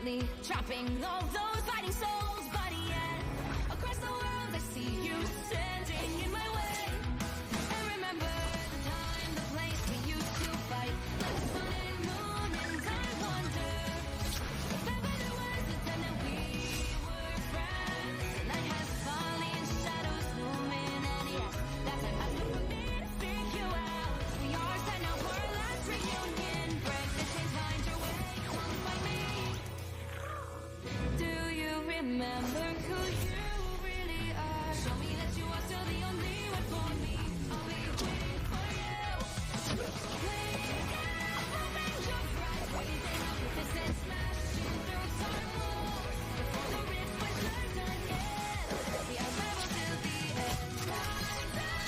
silently chopping all those fighting souls. But yet, across the world, I see you standing in my way. I remember the time, the place we used to fight, like the sun and moon, and I wonder if ever there was a time that we were friends. The night has fallen, shadows looming, and yes, that time has come for me to seek you out. We are set now for our last reunion. Break the chains, find your way, come find me. Do you remember who you really are? Show me that you are still the only one for me. I'll be waiting for you. Please, open your eyes, raising up with this and smashing through time walls. Before the rift was left again, we are rebels till the end. Rise up,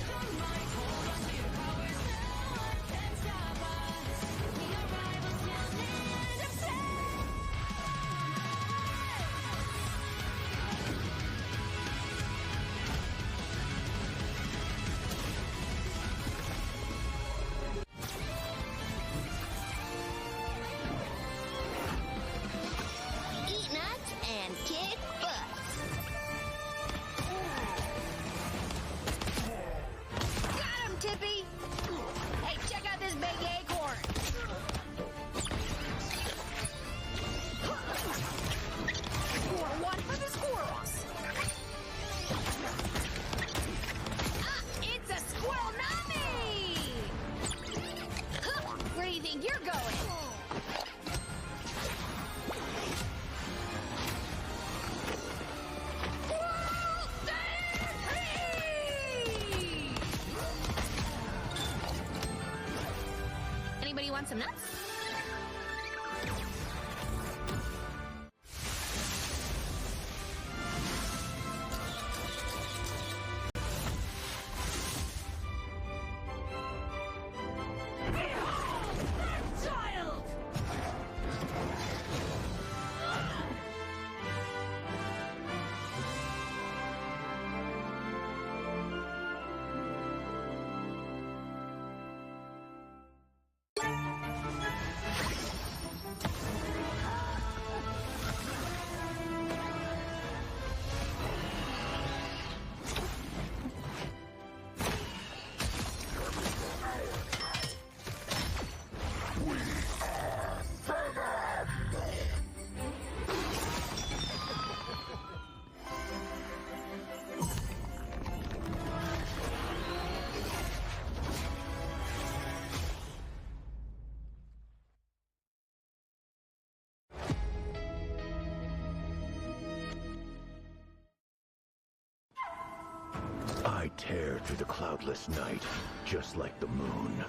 strong mind, hold on to your powers. No one can stop us. We are rivals till the end of time. Eat nuts and kick butts. Got him, Tippy! Hey, check out this big acorn! Squirrel one for the squirrels! Ah, it's a squirrel nami! Huh, where do you think you're going? Anybody want some nuts? Child! I tear through the cloudless night, just like the moon.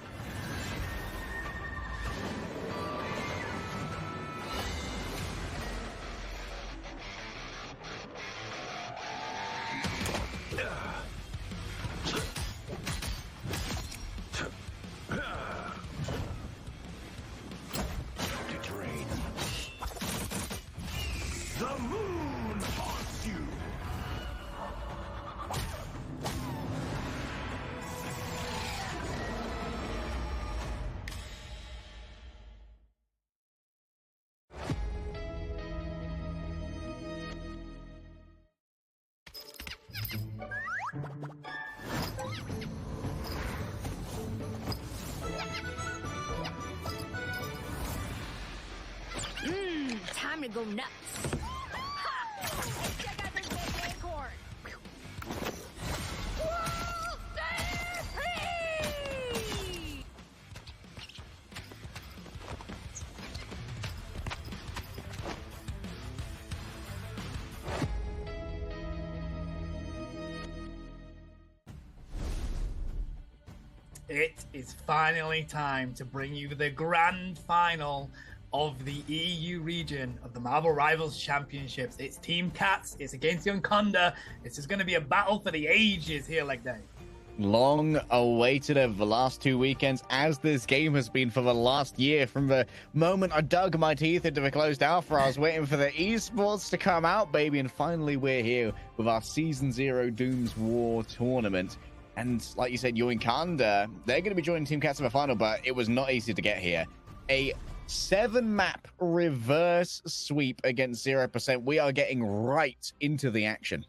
Terrain. The moon haunts you! Time to go nuts. Ha! Hey, check out this big acorn. Whoa, stay free! It is finally time to bring you the grand final of the EU region of the Marvel Rivals Championships. It's Team Cats, it's against Young Conda. This is going to be a battle for the ages here, like that. Long awaited over the last 2 weekends, as this game has been for the last year. From the moment I dug my teeth into the closed alpha, I was waiting for the esports to come out, baby, and finally we're here with our Season 0 Dooms War tournament. And like you said, Young Conda, they're going to be joining Team Cats in the final, but it was not easy to get here. A 7-map reverse sweep against 0%. We are getting right into the action.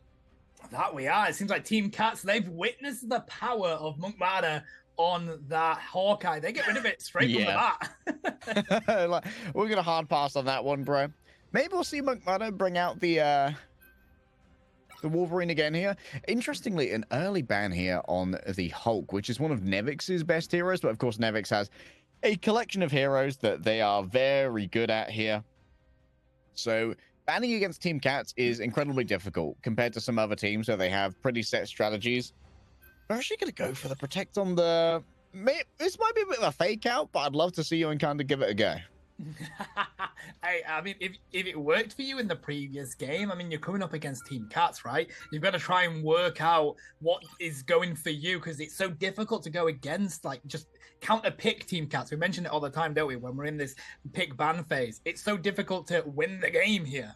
That we are. It seems like Team Cats, they've witnessed the power of Monkmada on that Hawkeye. They get rid of it straight from the bat. Like, we're going to hard pass on that one, bro. Maybe we'll see Monkmada bring out the Wolverine again here. Interestingly, an early ban here on the Hulk, which is one of Nevix's best heroes. But of course, Nevix has a collection of heroes that they are very good at here. So banning against Team Cats is incredibly difficult compared to some other teams where they have pretty set strategies. We're actually going to go for the Protect on the... This might be a bit of a fake out, but I'd love to see you and kind of give it a go. I mean, if it worked for you in the previous game, I mean, you're coming up against Team Cats, right? You've got to try and work out what is going for you because it's so difficult to go against, like, just counter pick Team Cats. We mention it all the time, don't we? When we're in this pick ban phase, it's so difficult to win the game here.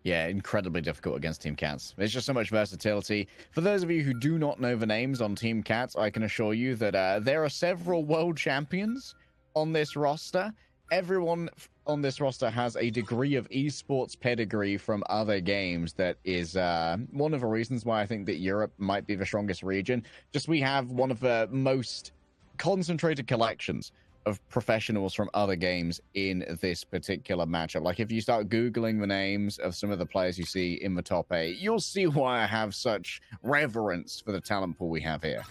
Yeah, incredibly difficult against Team Cats. There's just so much versatility. For those of you who do not know the names on Team Cats, I can assure you that there are several world champions on this roster. Everyone on this roster has a degree of esports pedigree from other games. That is one of the reasons why I think that Europe might be the strongest region. Just we have one of the most concentrated collections of professionals from other games in this particular matchup. Like, if you start Googling the names of some of the players you see in the top 8, you'll see why I have such reverence for the talent pool we have here.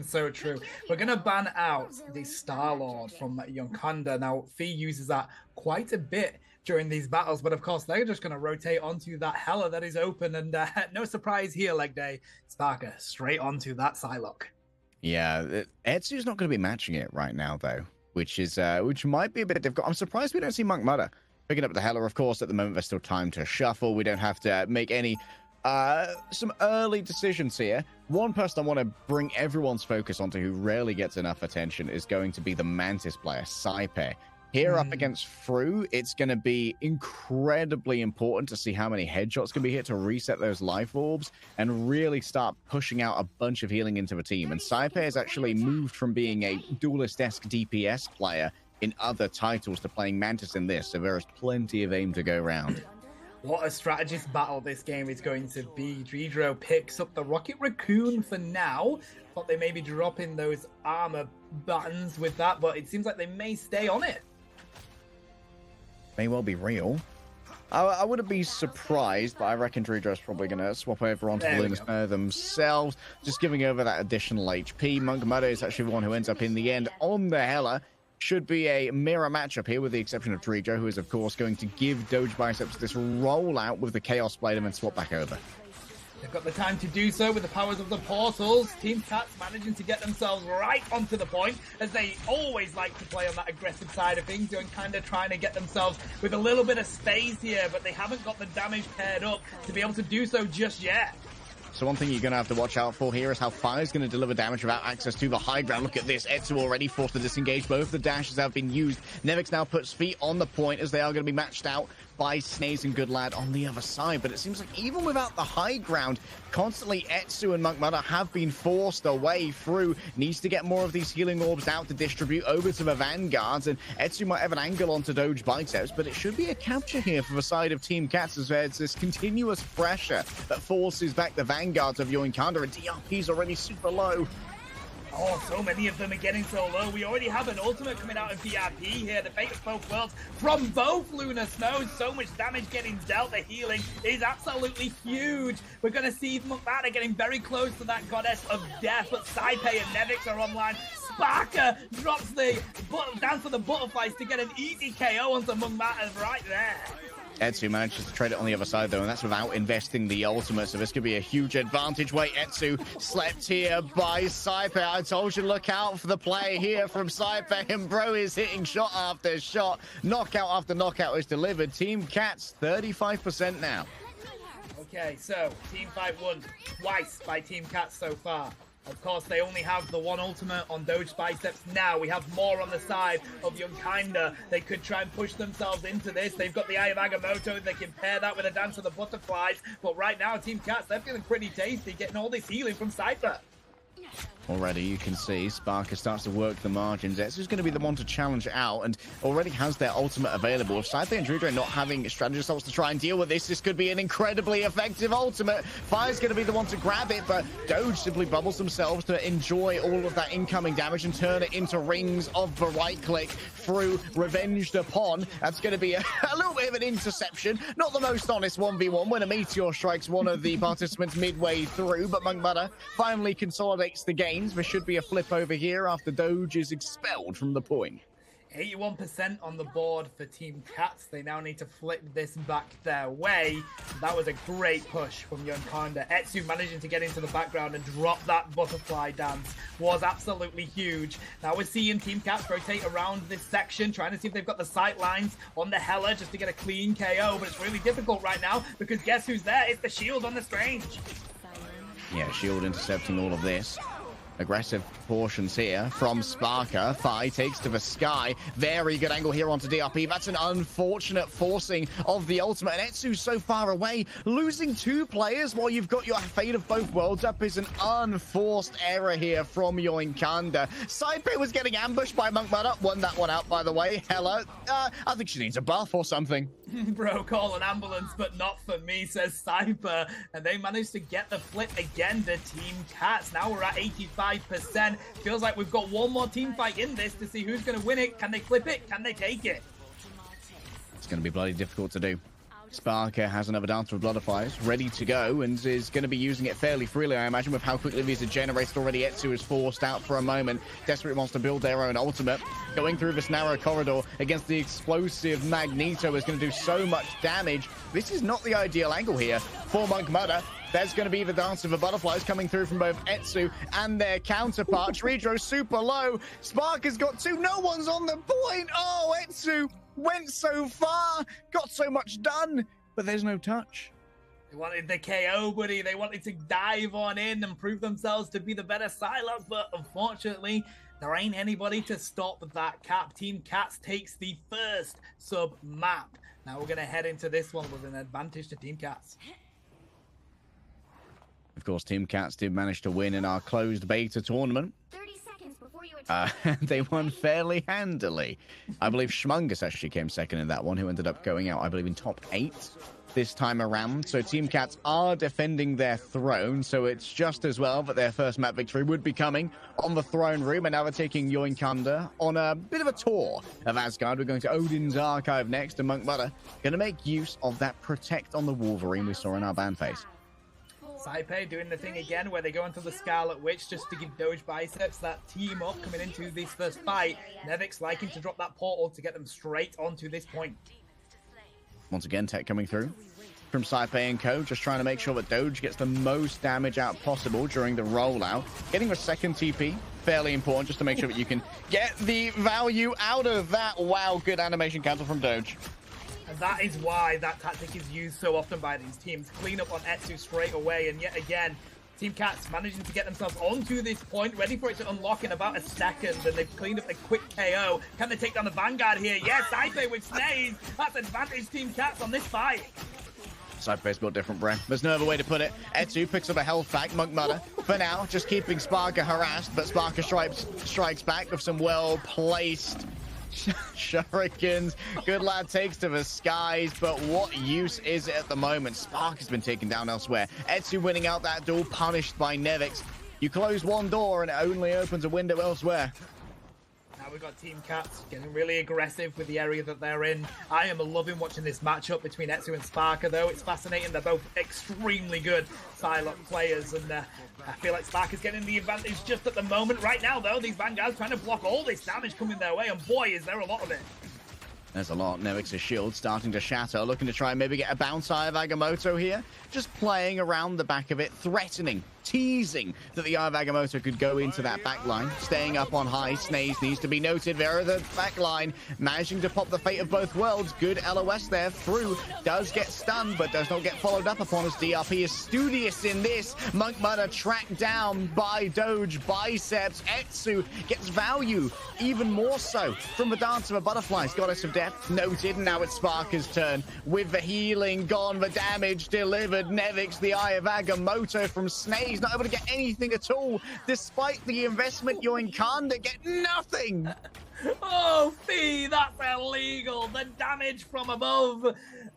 So true. We're going to ban out the Star-Lord from Yonkanda. Now, Fee uses that quite a bit during these battles, but of course, they're just going to rotate onto that Hela that is open, and no surprise here, leg day. Sparker straight onto that Psylocke. Yeah, Etsu's not going to be matching it right now, though, which might be a bit difficult. I'm surprised we don't see Monkmada picking up the Hela. Of course, at the moment, there's still time to shuffle. We don't have to make any some early decisions here. One person I want to bring everyone's focus onto who rarely gets enough attention is going to be the Mantis player, Saipe. Here up against Fru, it's going to be incredibly important to see how many headshots can be hit to reset those life orbs and really start pushing out a bunch of healing into the team. And Saipe has actually moved from being a duelist-esque DPS player in other titles to playing Mantis in this, so there is plenty of aim to go around. What a strategist battle this game is going to be. Dredro picks up the Rocket Raccoon for now. Thought they may be dropping those armor buttons with that, but it seems like they may stay on it. May well be real. I wouldn't be surprised, but I reckon Dredro's probably going to swap over onto the Lunar Spare themselves, just giving over that additional HP. Monkmada is actually the one who ends up in the end on the Hela. Should be a mirror matchup here, with the exception of Dredro, who is, of course, going to give Doge Biceps this rollout with the Chaos Blade and then swap back over. They've got the time to do so with the powers of the portals. Team Cats managing to get themselves right onto the point, as they always like to play on that aggressive side of things, and kind of trying to get themselves with a little bit of space here, but they haven't got the damage paired up to be able to do so just yet. So one thing you're going to have to watch out for here is how Fire's going to deliver damage without access to the high ground. Look at this. Etsu already forced to disengage. Both the dashes have been used. Nevix now puts feet on the point, as they are going to be matched out by Snaze and Goodlad on the other side. But it seems like even without the high ground, constantly Etsu and Monkmada have been forced away through. Needs to get more of these healing orbs out to distribute over to the Vanguards. And Etsu might have an angle onto Doge Biceps, but it should be a capture here for the side of Team Cats, as there's this continuous pressure that forces back the Vanguards of Yonkanda, and DRP's already super low. Oh, so many of them are getting so low. We already have an ultimate coming out of DRP here. The fate of both worlds from both Lunar Snows. So much damage getting dealt. The healing is absolutely huge. We're going to see Monkmada getting very close to that goddess of death, but Saipe and Nevix are online. Sparker drops the down for the butterflies to get an easy KO onto Monkmada right there. Etsu manages to trade it on the other side, though, and that's without investing the ultimate, so this could be a huge advantage. Wait, Etsu slept here by Saipe. I told you, look out for the play here from Saipe, and bro is hitting shot after shot. Knockout after knockout is delivered. Team Cats, 35% now. Okay, so Team Fight won twice by Team Cats so far. Of course, they only have the one ultimate on Doge Biceps now. We have more on the side of Yonkanda. They could try and push themselves into this. They've got the Eye of Agamotto. They can pair that with a Dance of the Butterflies. But right now, Team Cats, they're feeling pretty tasty, getting all this healing from Cypher. Already, you can see Sparker starts to work the margins. Etsu's going to be the one to challenge out and already has their ultimate available. If Saipe and Druidra not having strategy assaults to try and deal with this could be an incredibly effective ultimate. Fire's going to be the one to grab it, but Doge simply bubbles themselves to enjoy all of that incoming damage and turn it into rings of the right click through Revenged Upon. That's going to be a little bit of an interception. Not the most honest 1v1 when a meteor strikes one of the participants midway through, but Monk Butter finally consolidates the game. There should be a flip over here after Doge is expelled from the point. 81% on the board for Team Cats. They now need to flip this back their way. That was a great push from Yonkonda. Etsu managing to get into the background and drop that butterfly dance was absolutely huge. Now we're seeing Team Cats rotate around this section, trying to see if they've got the sight lines on the Hela just to get a clean KO, but it's really difficult right now because guess who's there? It's the shield on the Strange. Yeah, shield intercepting all of this. Aggressive portions here from Sparker. Fi takes to the sky. Very good angle here onto DRP. That's an unfortunate forcing of the ultimate. And Etsu's so far away. Losing 2 players while you've got your Fate of Both Worlds up is an unforced error here from Yoinkanda. Saipe was getting ambushed by Monk Butter. Won that one out, by the way. Hela, I think she needs a buff or something. Bro, call an ambulance, but not for me, says Cypher. And they managed to get the flip again to Team Cats. Now we're at 85%. Feels like we've got one more team fight in this to see who's going to win it. Can they flip it? Can they take it? It's going to be bloody difficult to do. Sparker has another Dancer of Butterflies ready to go and is going to be using it fairly freely, I imagine, with how quickly these are generated already. Etsu is forced out for a moment. Desperate wants to build their own ultimate. Going through this narrow corridor against the explosive Magneto is going to do so much damage. This is not the ideal angle here for Monk Mudder. There's going to be the Dance of the Butterflies coming through from both Etsu and their counterparts. Redro super low. Sparker's got 2. No one's on the point. Oh, Etsu went so far, got so much done, but there's no touch. They wanted the KO, buddy. They wanted to dive on in and prove themselves to be the better Psylocke, but unfortunately, there ain't anybody to stop that cap. Team Cats takes the first sub-map. Now we're going to head into this one with an advantage to Team Cats. Of course, Team Cats did manage to win in our closed beta tournament. 30 seconds before you attack. They won fairly handily. I believe Schmungus actually came second in that one, who ended up going out, I believe, in top 8 this time around. So Team Cats are defending their throne, so it's just as well that their first map victory would be coming on the throne room. And now they're taking Yoinkanda on a bit of a tour of Asgard. We're going to Odin's Archive next, and Monk Butter going to make use of that Protect on the Wolverine we saw in our ban phase. Saipe doing the thing again where they go into the Scarlet Witch just to give Doge biceps that team up coming into this first fight. Nevix liking to drop that portal to get them straight onto this point. Once again, tech coming through from Saipe and co, just trying to make sure that Doge gets the most damage out possible during the rollout. Getting a second TP, fairly important, just to make sure that you can get the value out of that. Wow, good animation cancel from Doge. And that is why that tactic is used so often by these teams. Clean up on Etsu straight away, and yet again, Team Cats managing to get themselves onto this point, ready for it to unlock in about a second, and they've cleaned up a quick KO. Can they take down the Vanguard here? Yes, Saipe with Snaze. That's advantage Team Cats on this fight. Saipe's built different, Bren. There's no other way to put it. Etsu picks up a health pack. Monk Mudder, for now, just keeping Sparker harassed, but Sparker strikes back with some well-placed shurikens. Good lad takes to the skies, but what use is it at the moment? Spark has been taken down elsewhere. Etsu winning out that duel, punished by Nevix. You close one door and it only opens a window elsewhere. Now we've got Team Cats getting really aggressive with the area that they're in. I am loving watching this matchup between Etsu and Sparker, though. It's fascinating. They're both extremely good Psylocke players, and I feel like Sparker's getting the advantage just at the moment. Right now, though, these Vanguards trying to block all this damage coming their way, and boy, is there a lot of it. There's a lot. Nevix's shield starting to shatter, looking to try and maybe get a bounce Eye of Agamotto here. Just playing around the back of it, threatening, teasing that the Eye of Agamotto could go into that back line. Staying up on high, Snaze needs to be noted. There are the back line, managing to pop the Fate of Both Worlds. Good LOS there through. Does get stunned, but does not get followed up upon as DRP is studious in this. Monk Mudder tracked down by Doge Biceps. Etsu gets value, even more so, from the Dance of a Butterflies. Goddess of Death noted. Now it's Sparker's turn. With the healing gone, the damage delivered. Nevix, the Eye of Agamotto from Snaze He's not able to get anything at all. Despite the investment, Yoinkanda get nothing. Oh, Fee, that's illegal. The damage from above,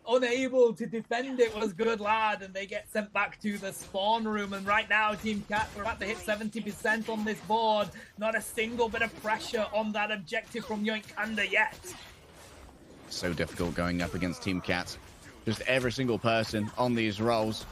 unable to defend it, was good, lad. And they get sent back to the spawn room. And right now, Team Cats are about to hit 70% on this board. Not a single bit of pressure on that objective from Yoinkanda yet. So difficult going up against Team Cats. Just every single person on these rolls.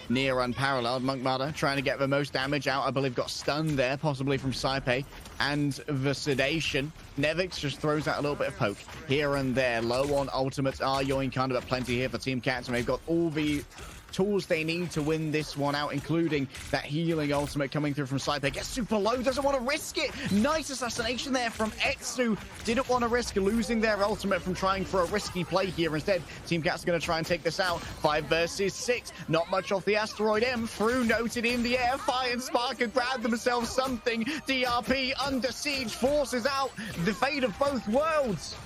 Near unparalleled. Monk Mother trying to get the most damage out. I believe got stunned there, possibly from Saipe. And the sedation. Nevix just throws out a little bit of poke here and there. Low on ultimates are Yoinkanda, but plenty here for Team Cats. And they've got all the tools they need to win this one out, including that healing ultimate coming through from Saipe. Gets super low, doesn't want to risk it. Nice assassination there from Etsu. Didn't want to risk losing their ultimate from trying for a risky play here. Instead, Team Cats are going to try and take this out. 5 versus 6. Not much off the Asteroid M. Through noted in the air. Fire and Spark have grabbed themselves something. DRP under siege forces out the fate of both worlds.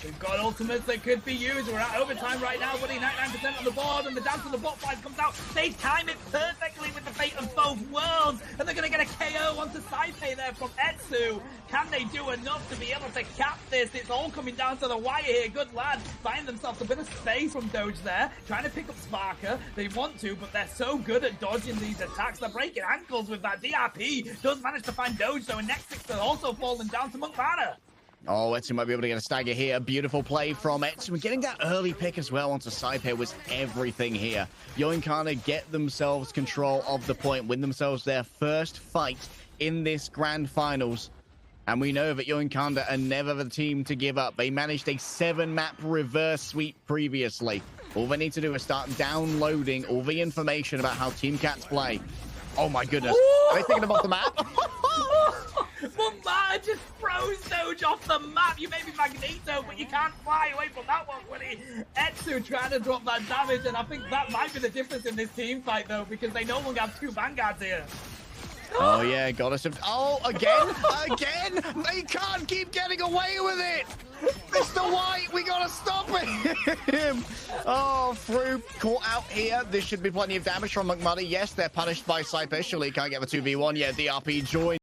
We've got ultimates that could be used. We're at overtime right now, buddy. 99% on the board, and the dance of the bot side comes out. They time it perfectly with the fate of both worlds, and they're going to get a KO onto Saipe there from Etsu. Can they do enough to be able to cap this? It's all coming down to the wire here. Good lad. Find themselves a bit of space from Doge there, trying to pick up Sparker. They want to, but they're so good at dodging these attacks. They're breaking ankles with that. DRP does manage to find Doge, though, and Nexus has also fallen down to Monk Manor. Oh, Etsu might be able to get a stagger here. Beautiful play from Etsu. Getting that early pick as well onto Saipe was everything here. Yoinkanda get themselves control of the point, win themselves their first fight in this grand finals. And we know that Yoinkanda are never the team to give up. They managed a 7-map reverse sweep previously. All they need to do is start downloading all the information about how Team Cats play. Oh my goodness. Are they thinking about the map? Mumba just froze Doge off the map. You may be Magneto, but you can't fly away from that one, Willie. Etsu trying to drop that damage, and I think that might be the difference in this team fight, though, because they no longer have 2 Vanguards here. Oh, yeah, got us. Oh, again? Again? They can't keep getting away with it. Mr. White, we got to stop him. Oh, through caught out here. This should be plenty of damage from McMuddy. Yes, they're punished by Saipe. Surely can't get the 2v1. Yeah, DRP joined.